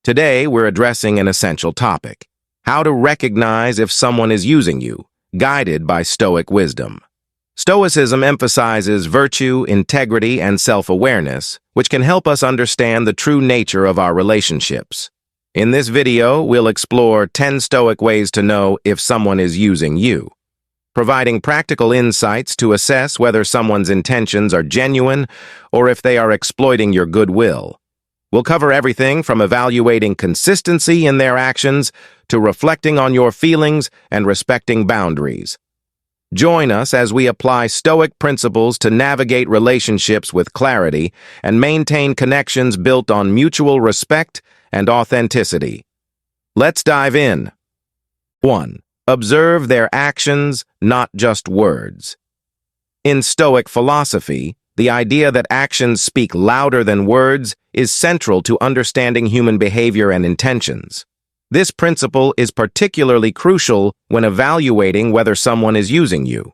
Today, we're addressing an essential topic: how to recognize if someone is using you, guided by Stoic wisdom. Stoicism emphasizes virtue, integrity, and self-awareness, which can help us understand the true nature of our relationships. In this video, we'll explore 10 Stoic ways to know if someone is using you, providing practical insights to assess whether someone's intentions are genuine or if they are exploiting your goodwill. We'll cover everything from evaluating consistency in their actions to reflecting on your feelings and respecting boundaries. Join us as we apply Stoic principles to navigate relationships with clarity and maintain connections built on mutual respect and authenticity. Let's dive in. 1. Observe their actions, not just words. In Stoic philosophy, the idea that actions speak louder than words is central to understanding human behavior and intentions. This principle is particularly crucial when evaluating whether someone is using you.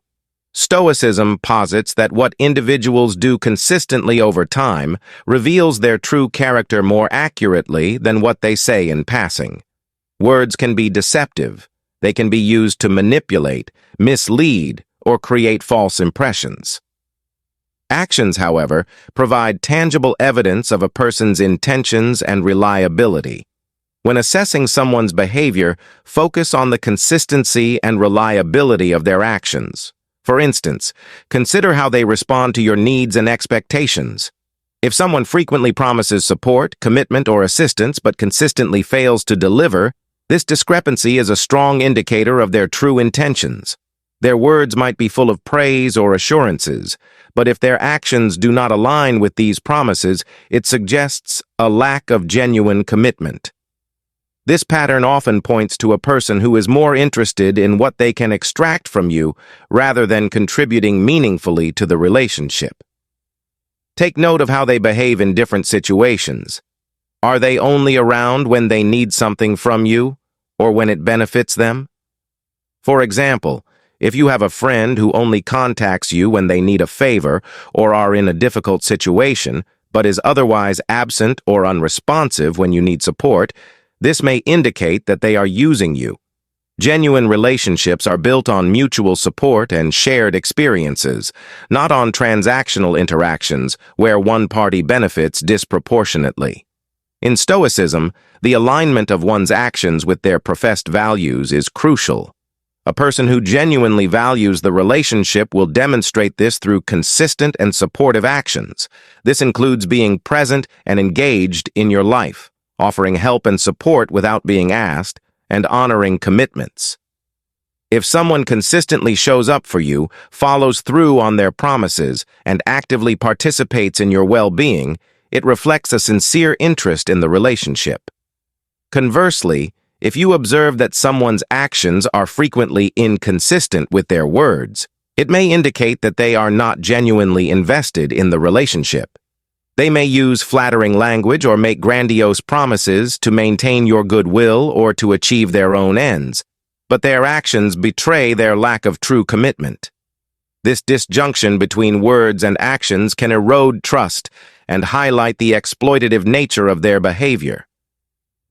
Stoicism posits that what individuals do consistently over time reveals their true character more accurately than what they say in passing. Words can be deceptive. They can be used to manipulate, mislead, or create false impressions. Actions, however, provide tangible evidence of a person's intentions and reliability. When assessing someone's behavior, focus on the consistency and reliability of their actions. For instance, consider how they respond to your needs and expectations. If someone frequently promises support, commitment, or assistance but consistently fails to deliver, this discrepancy is a strong indicator of their true intentions. Their words might be full of praise or assurances, but if their actions do not align with these promises, it suggests a lack of genuine commitment. This pattern often points to a person who is more interested in what they can extract from you rather than contributing meaningfully to the relationship. Take note of how they behave in different situations. Are they only around when they need something from you or when it benefits them? For example, if you have a friend who only contacts you when they need a favor or are in a difficult situation, but is otherwise absent or unresponsive when you need support, this may indicate that they are using you. Genuine relationships are built on mutual support and shared experiences, not on transactional interactions where one party benefits disproportionately. In Stoicism, the alignment of one's actions with their professed values is crucial. A person who genuinely values the relationship will demonstrate this through consistent and supportive actions. This includes being present and engaged in your life, offering help and support without being asked, and honoring commitments. If someone consistently shows up for you, follows through on their promises, and actively participates in your well-being, it reflects a sincere interest in the relationship. Conversely, if you observe that someone's actions are frequently inconsistent with their words, it may indicate that they are not genuinely invested in the relationship. They may use flattering language or make grandiose promises to maintain your goodwill or to achieve their own ends, but their actions betray their lack of true commitment. This disjunction between words and actions can erode trust and highlight the exploitative nature of their behavior.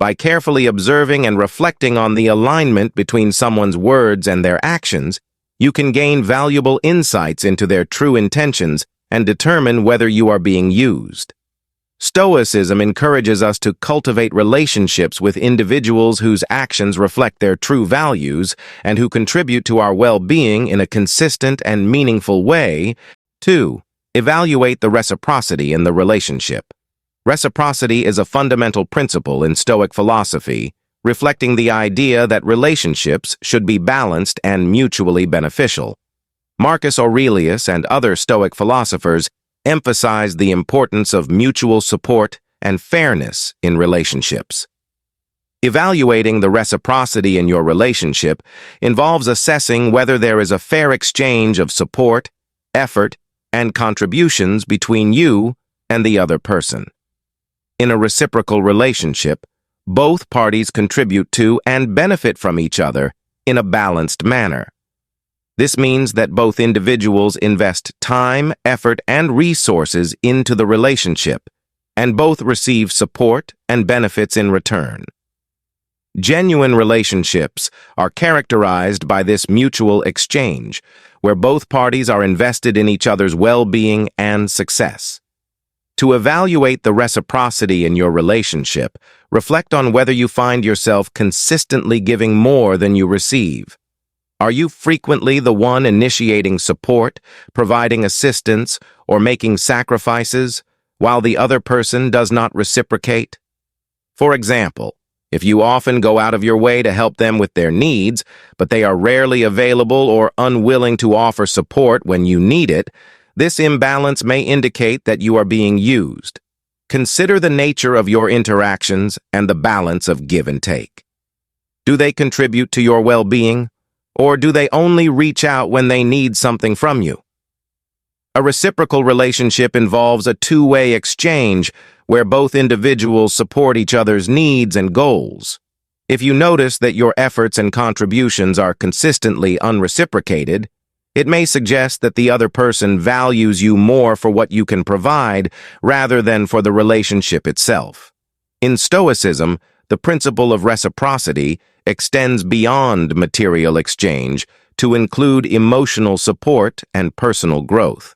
By carefully observing and reflecting on the alignment between someone's words and their actions, you can gain valuable insights into their true intentions and determine whether you are being used. Stoicism encourages us to cultivate relationships with individuals whose actions reflect their true values and who contribute to our well-being in a consistent and meaningful way. 2. Evaluate the reciprocity in the relationship. Reciprocity is a fundamental principle in Stoic philosophy, reflecting the idea that relationships should be balanced and mutually beneficial. Marcus Aurelius and other Stoic philosophers emphasize the importance of mutual support and fairness in relationships. Evaluating the reciprocity in your relationship involves assessing whether there is a fair exchange of support, effort, and contributions between you and the other person. In a reciprocal relationship, both parties contribute to and benefit from each other in a balanced manner. This means that both individuals invest time, effort, and resources into the relationship, and both receive support and benefits in return. Genuine relationships are characterized by this mutual exchange, where both parties are invested in each other's well-being and success. To evaluate the reciprocity in your relationship, reflect on whether you find yourself consistently giving more than you receive. Are you frequently the one initiating support, providing assistance, or making sacrifices, while the other person does not reciprocate? For example, if you often go out of your way to help them with their needs, but they are rarely available or unwilling to offer support when you need it, this imbalance may indicate that you are being used. Consider the nature of your interactions and the balance of give and take. Do they contribute to your well-being, or do they only reach out when they need something from you? A reciprocal relationship involves a two-way exchange where both individuals support each other's needs and goals. If you notice that your efforts and contributions are consistently unreciprocated, it may suggest that the other person values you more for what you can provide rather than for the relationship itself. In Stoicism, the principle of reciprocity extends beyond material exchange to include emotional support and personal growth.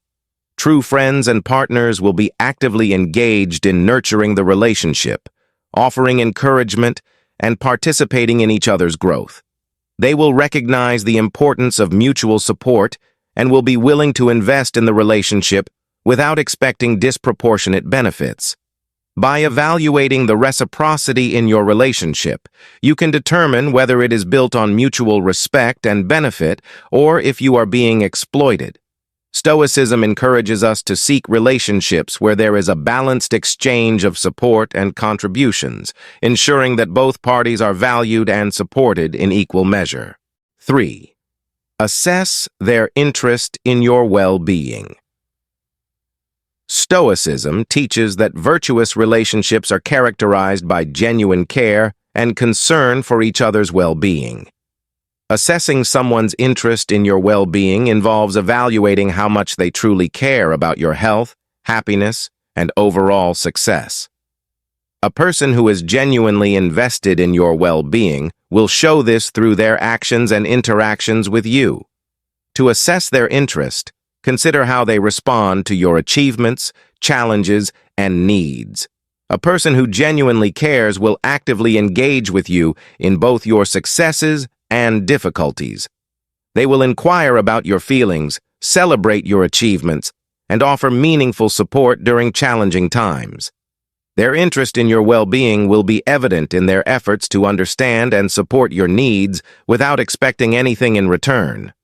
True friends and partners will be actively engaged in nurturing the relationship, offering encouragement, and participating in each other's growth. They will recognize the importance of mutual support and will be willing to invest in the relationship without expecting disproportionate benefits. By evaluating the reciprocity in your relationship, you can determine whether it is built on mutual respect and benefit or if you are being exploited. Stoicism encourages us to seek relationships where there is a balanced exchange of support and contributions, ensuring that both parties are valued and supported in equal measure. 3. Assess their interest in your well-being. Stoicism teaches that virtuous relationships are characterized by genuine care and concern for each other's well-being. Assessing someone's interest in your well-being involves evaluating how much they truly care about your health, happiness, and overall success. A person who is genuinely invested in your well-being will show this through their actions and interactions with you. To assess their interest, consider how they respond to your achievements, challenges, and needs. A person who genuinely cares will actively engage with you in both your successes and difficulties. They will inquire about your feelings, celebrate your achievements, and offer meaningful support during challenging times. Their interest in your well-being will be evident in their efforts to understand and support your needs without expecting anything in return.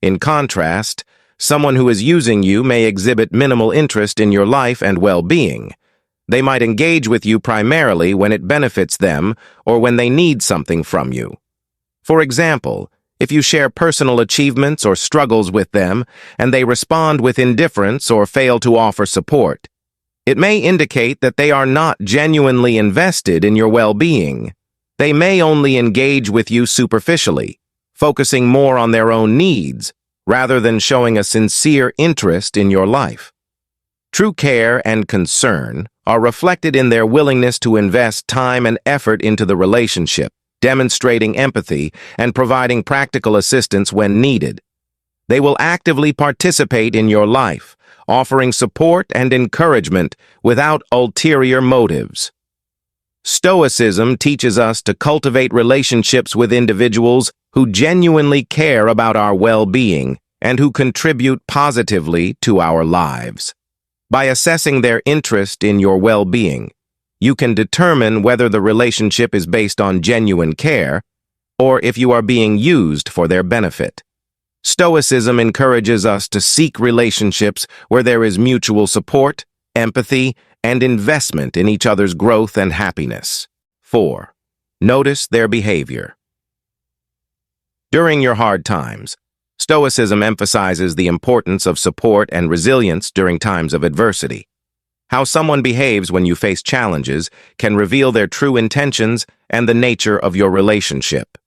In contrast, someone who is using you may exhibit minimal interest in your life and well-being. They might engage with you primarily when it benefits them or when they need something from you. For example, if you share personal achievements or struggles with them and they respond with indifference or fail to offer support, it may indicate that they are not genuinely invested in your well-being. They may only engage with you superficially, focusing more on their own needs rather than showing a sincere interest in your life. True care and concern are reflected in their willingness to invest time and effort into the relationship, demonstrating empathy and providing practical assistance when needed. They will actively participate in your life, offering support and encouragement without ulterior motives. Stoicism teaches us to cultivate relationships with individuals who genuinely care about our well-being and who contribute positively to our lives. By assessing their interest in your well-being, you can determine whether the relationship is based on genuine care or if you are being used for their benefit. Stoicism encourages us to seek relationships where there is mutual support, empathy, and investment in each other's growth and happiness. 4. Notice their behavior. During your hard times, Stoicism emphasizes the importance of support and resilience during times of adversity. How someone behaves when you face challenges can reveal their true intentions and the nature of your relationship.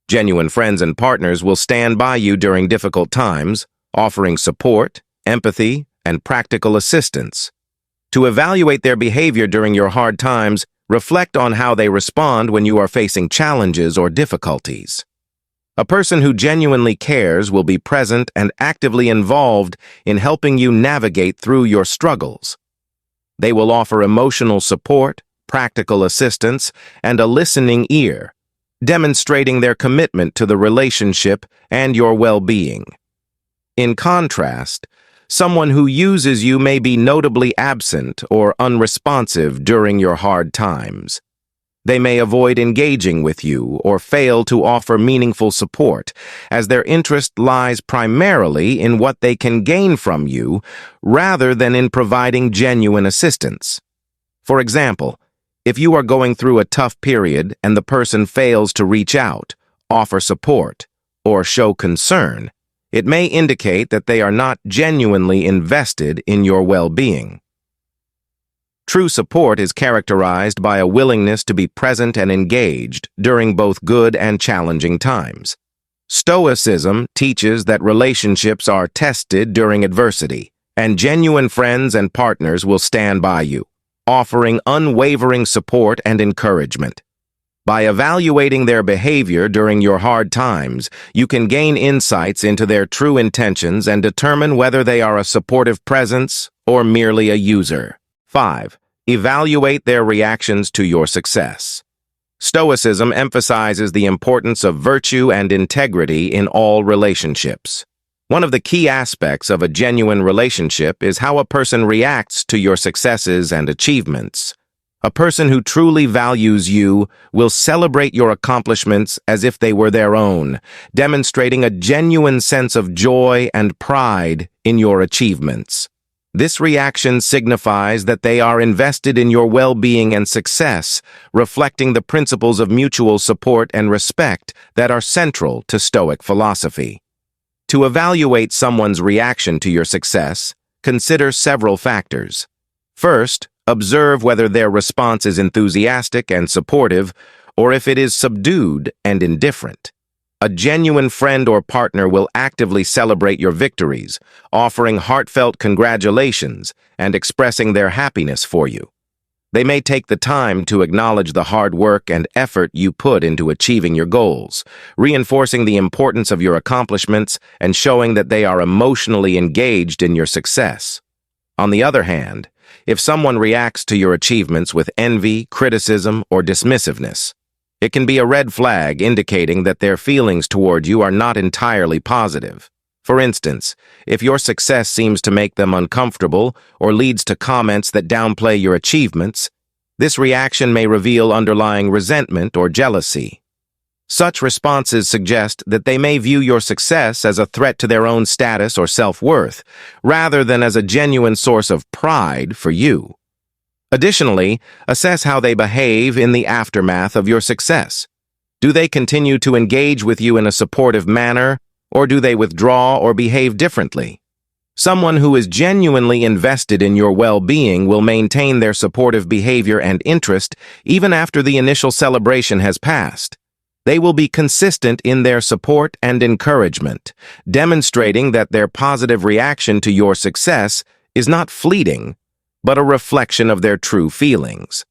Genuine friends and partners will stand by you during difficult times, offering support, empathy, and practical assistance. To evaluate their behavior during your hard times, reflect on how they respond when you are facing challenges or difficulties. A person who genuinely cares will be present and actively involved in helping you navigate through your struggles. They will offer emotional support, practical assistance, and a listening ear, demonstrating their commitment to the relationship and your well-being. In contrast, someone who uses you may be notably absent or unresponsive during your hard times. They may avoid engaging with you or fail to offer meaningful support, as their interest lies primarily in what they can gain from you rather than in providing genuine assistance. For example, if you are going through a tough period and the person fails to reach out, offer support, or show concern, it may indicate that they are not genuinely invested in your well-being. True support is characterized by a willingness to be present and engaged during both good and challenging times. Stoicism teaches that relationships are tested during adversity, and genuine friends and partners will stand by you, offering unwavering support and encouragement. By evaluating their behavior during your hard times, you can gain insights into their true intentions and determine whether they are a supportive presence or merely a user. 5. Evaluate their reactions to your success. Stoicism emphasizes the importance of virtue and integrity in all relationships. One of the key aspects of a genuine relationship is how a person reacts to your successes and achievements. A person who truly values you will celebrate your accomplishments as if they were their own, demonstrating a genuine sense of joy and pride in your achievements. This reaction signifies that they are invested in your well-being and success, reflecting the principles of mutual support and respect that are central to Stoic philosophy. To evaluate someone's reaction to your success, consider several factors. First, observe whether their response is enthusiastic and supportive, or if it is subdued and indifferent. A genuine friend or partner will actively celebrate your victories, offering heartfelt congratulations and expressing their happiness for you. They may take the time to acknowledge the hard work and effort you put into achieving your goals, reinforcing the importance of your accomplishments and showing that they are emotionally engaged in your success. On the other hand, if someone reacts to your achievements with envy, criticism, or dismissiveness, it can be a red flag indicating that their feelings toward you are not entirely positive. For instance, if your success seems to make them uncomfortable or leads to comments that downplay your achievements, this reaction may reveal underlying resentment or jealousy. Such responses suggest that they may view your success as a threat to their own status or self-worth, rather than as a genuine source of pride for you. Additionally, assess how they behave in the aftermath of your success. Do they continue to engage with you in a supportive manner, or do they withdraw or behave differently? Someone who is genuinely invested in your well-being will maintain their supportive behavior and interest even after the initial celebration has passed. They will be consistent in their support and encouragement, demonstrating that their positive reaction to your success is not fleeting, but a reflection of their true feelings.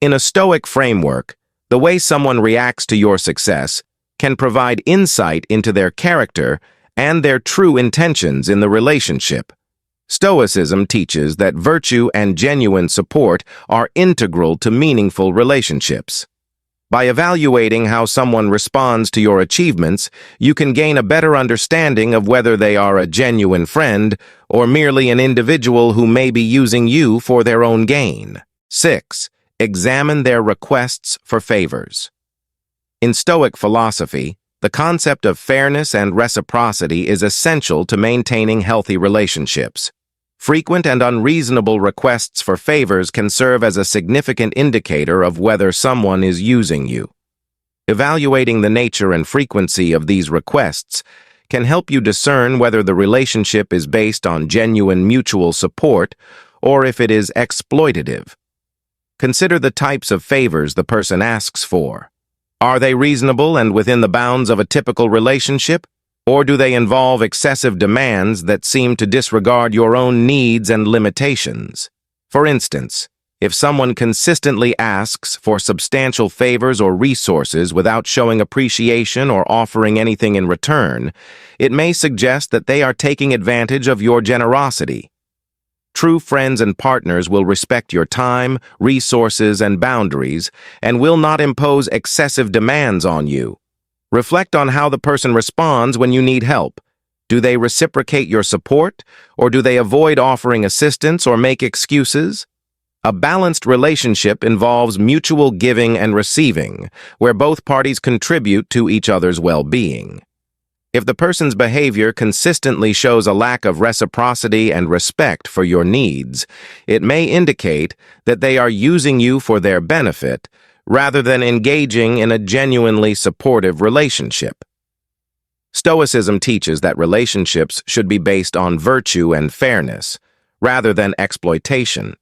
In a Stoic framework, the way someone reacts to your success can provide insight into their character and their true intentions in the relationship. Stoicism teaches that virtue and genuine support are integral to meaningful relationships. By evaluating how someone responds to your achievements, you can gain a better understanding of whether they are a genuine friend or merely an individual who may be using you for their own gain. 6. Examine their requests for favors. In Stoic philosophy, the concept of fairness and reciprocity is essential to maintaining healthy relationships. Frequent and unreasonable requests for favors can serve as a significant indicator of whether someone is using you. Evaluating the nature and frequency of these requests can help you discern whether the relationship is based on genuine mutual support or if it is exploitative. Consider the types of favors the person asks for. Are they reasonable and within the bounds of a typical relationship? Or do they involve excessive demands that seem to disregard your own needs and limitations? For instance, if someone consistently asks for substantial favors or resources without showing appreciation or offering anything in return, it may suggest that they are taking advantage of your generosity. True friends and partners will respect your time, resources, and boundaries, and will not impose excessive demands on you. Reflect on how the person responds when you need help. Do they reciprocate your support, or do they avoid offering assistance or make excuses? A balanced relationship involves mutual giving and receiving, where both parties contribute to each other's well-being. If the person's behavior consistently shows a lack of reciprocity and respect for your needs, it may indicate that they are using you for their benefit rather than engaging in a genuinely supportive relationship. Stoicism teaches that relationships should be based on virtue and fairness, rather than exploitation.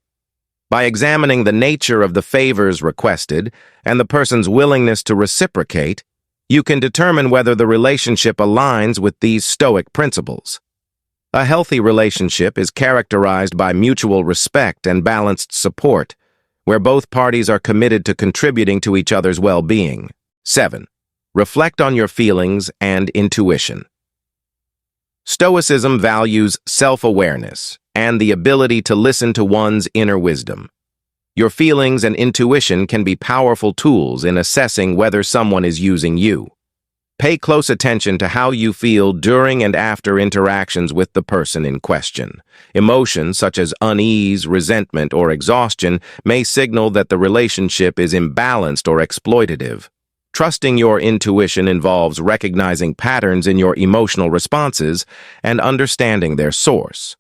By examining the nature of the favors requested and the person's willingness to reciprocate, you can determine whether the relationship aligns with these Stoic principles. A healthy relationship is characterized by mutual respect and balanced support, where both parties are committed to contributing to each other's well-being. 7. Reflect on your feelings and intuition. Stoicism values self-awareness and the ability to listen to one's inner wisdom. Your feelings and intuition can be powerful tools in assessing whether someone is using you. Pay close attention to how you feel during and after interactions with the person in question. Emotions such as unease, resentment, or exhaustion may signal that the relationship is imbalanced or exploitative. Trusting your intuition involves recognizing patterns in your emotional responses and understanding their source.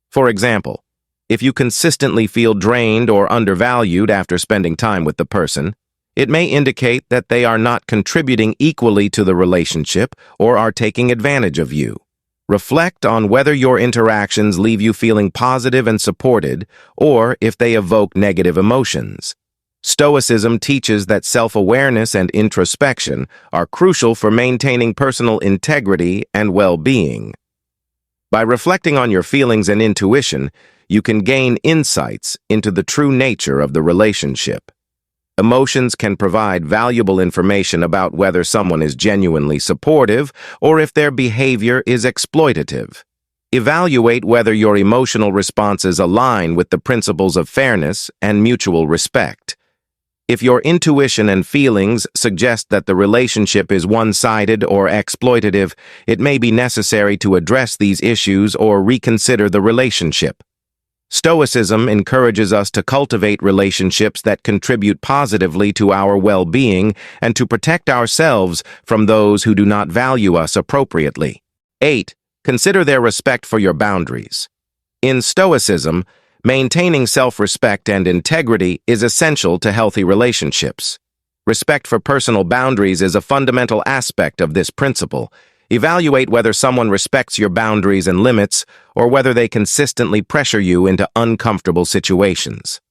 For example, if you consistently feel drained or undervalued after spending time with the person, it may indicate that they are not contributing equally to the relationship or are taking advantage of you. Reflect on whether your interactions leave you feeling positive and supported, or if they evoke negative emotions. Stoicism teaches that self-awareness and introspection are crucial for maintaining personal integrity and well-being. By reflecting on your feelings and intuition, you can gain insights into the true nature of the relationship. Emotions can provide valuable information about whether someone is genuinely supportive or if their behavior is exploitative. Evaluate whether your emotional responses align with the principles of fairness and mutual respect. If your intuition and feelings suggest that the relationship is one-sided or exploitative, it may be necessary to address these issues or reconsider the relationship. Stoicism encourages us to cultivate relationships that contribute positively to our well-being and to protect ourselves from those who do not value us appropriately. 8. Consider their respect for your boundaries. In Stoicism, maintaining self-respect and integrity is essential to healthy relationships. Respect for personal boundaries is a fundamental aspect of this principle. Evaluate whether someone respects your boundaries and limits, or whether they consistently pressure you into uncomfortable situations.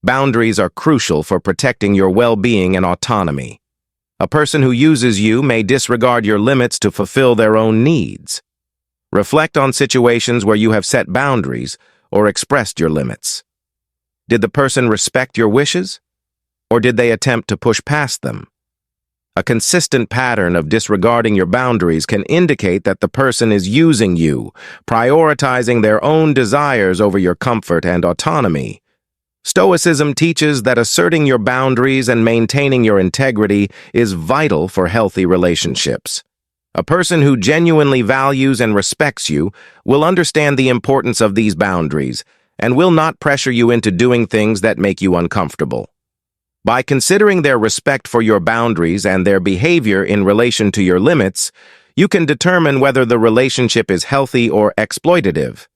Boundaries are crucial for protecting your well-being and autonomy. A person who uses you may disregard your limits to fulfill their own needs. Reflect on situations where you have set boundaries or expressed your limits. Did the person respect your wishes, or did they attempt to push past them? A consistent pattern of disregarding your boundaries can indicate that the person is using you, prioritizing their own desires over your comfort and autonomy. Stoicism teaches that asserting your boundaries and maintaining your integrity is vital for healthy relationships. A person who genuinely values and respects you will understand the importance of these boundaries and will not pressure you into doing things that make you uncomfortable. By considering their respect for your boundaries and their behavior in relation to your limits, you can determine whether the relationship is healthy or exploitative.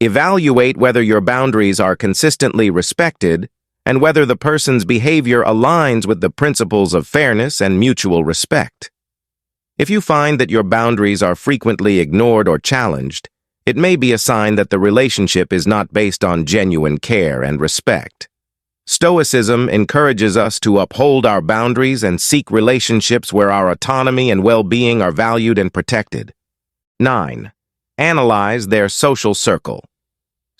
Evaluate whether your boundaries are consistently respected and whether the person's behavior aligns with the principles of fairness and mutual respect. If you find that your boundaries are frequently ignored or challenged, it may be a sign that the relationship is not based on genuine care and respect. Stoicism encourages us to uphold our boundaries and seek relationships where our autonomy and well-being are valued and protected. 9. Analyze their social circle.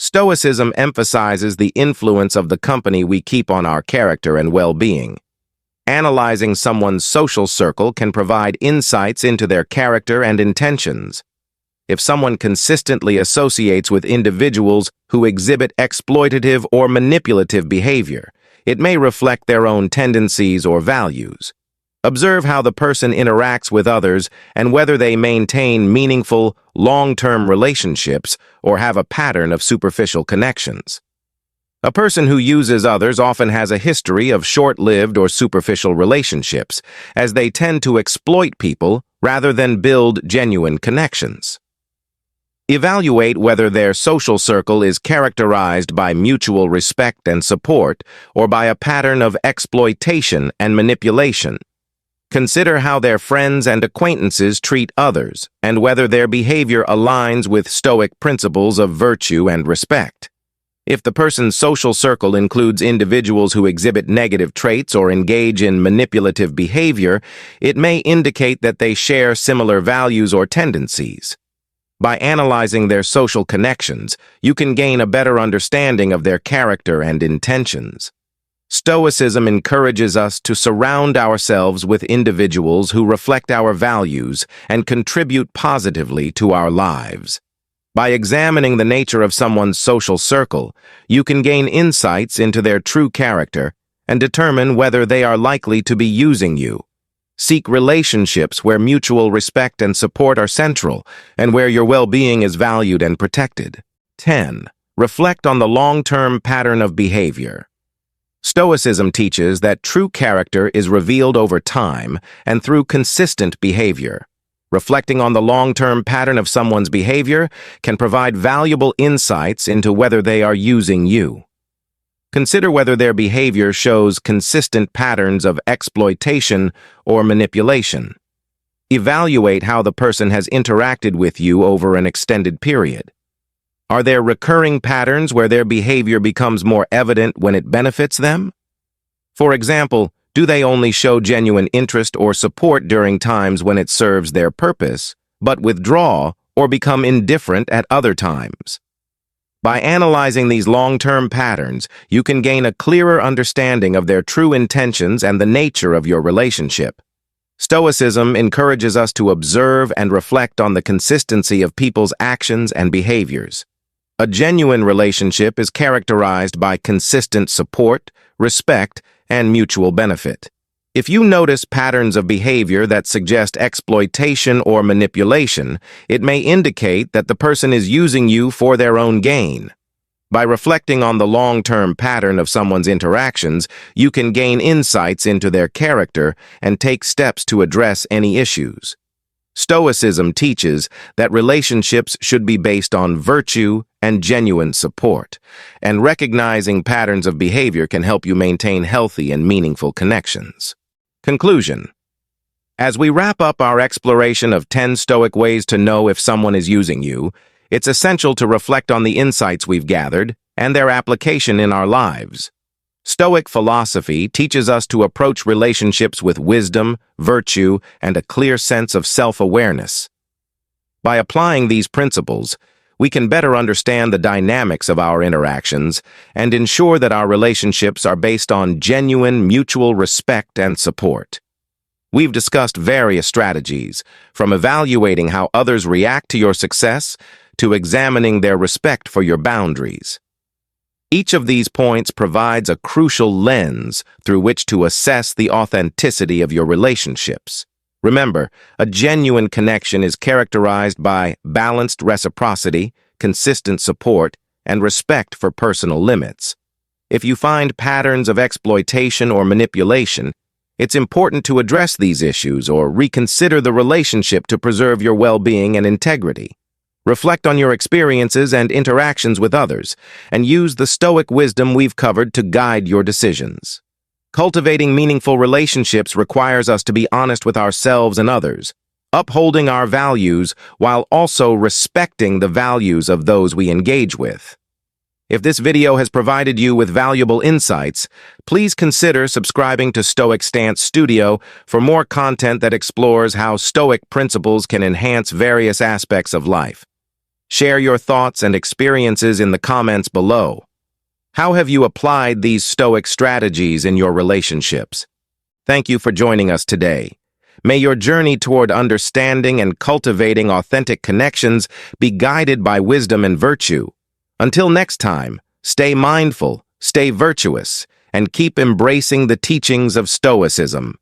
Stoicism emphasizes the influence of the company we keep on our character and well-being. Analyzing someone's social circle can provide insights into their character and intentions. If someone consistently associates with individuals who exhibit exploitative or manipulative behavior, it may reflect their own tendencies or values. Observe how the person interacts with others and whether they maintain meaningful, long-term relationships or have a pattern of superficial connections. A person who uses others often has a history of short-lived or superficial relationships, as they tend to exploit people rather than build genuine connections. Evaluate whether their social circle is characterized by mutual respect and support or by a pattern of exploitation and manipulation. Consider how their friends and acquaintances treat others and whether their behavior aligns with Stoic principles of virtue and respect. If the person's social circle includes individuals who exhibit negative traits or engage in manipulative behavior, it may indicate that they share similar values or tendencies. By analyzing their social connections, you can gain a better understanding of their character and intentions. Stoicism encourages us to surround ourselves with individuals who reflect our values and contribute positively to our lives. By examining the nature of someone's social circle, you can gain insights into their true character and determine whether they are likely to be using you. Seek relationships where mutual respect and support are central and where your well-being is valued and protected. 10. Reflect on the long-term pattern of behavior. Stoicism teaches that true character is revealed over time and through consistent behavior. Reflecting on the long-term pattern of someone's behavior can provide valuable insights into whether they are using you. Consider whether their behavior shows consistent patterns of exploitation or manipulation. Evaluate how the person has interacted with you over an extended period. Are there recurring patterns where their behavior becomes more evident when it benefits them? For example, do they only show genuine interest or support during times when it serves their purpose, but withdraw or become indifferent at other times? By analyzing these long-term patterns, you can gain a clearer understanding of their true intentions and the nature of your relationship. Stoicism encourages us to observe and reflect on the consistency of people's actions and behaviors. A genuine relationship is characterized by consistent support, respect, and mutual benefit. If you notice patterns of behavior that suggest exploitation or manipulation, it may indicate that the person is using you for their own gain. By reflecting on the long-term pattern of someone's interactions, you can gain insights into their character and take steps to address any issues. Stoicism teaches that relationships should be based on virtue and genuine support, and recognizing patterns of behavior can help you maintain healthy and meaningful connections. Conclusion. As we wrap up our exploration of 10 Stoic ways to know if someone is using you, it's essential to reflect on the insights we've gathered and their application in our lives. Stoic philosophy teaches us to approach relationships with wisdom, virtue, and a clear sense of self-awareness. By applying these principles, we can better understand the dynamics of our interactions and ensure that our relationships are based on genuine mutual respect and support. We've discussed various strategies, from evaluating how others react to your success to examining their respect for your boundaries. Each of these points provides a crucial lens through which to assess the authenticity of your relationships. Remember, a genuine connection is characterized by balanced reciprocity, consistent support, and respect for personal limits. If you find patterns of exploitation or manipulation, it's important to address these issues or reconsider the relationship to preserve your well-being and integrity. Reflect on your experiences and interactions with others, and use the Stoic wisdom we've covered to guide your decisions. Cultivating meaningful relationships requires us to be honest with ourselves and others, upholding our values while also respecting the values of those we engage with. If this video has provided you with valuable insights, please consider subscribing to Stoic Stance Studio for more content that explores how Stoic principles can enhance various aspects of life. Share your thoughts and experiences in the comments below. How have you applied these Stoic strategies in your relationships? Thank you for joining us today. May your journey toward understanding and cultivating authentic connections be guided by wisdom and virtue. Until next time, stay mindful, stay virtuous, and keep embracing the teachings of Stoicism.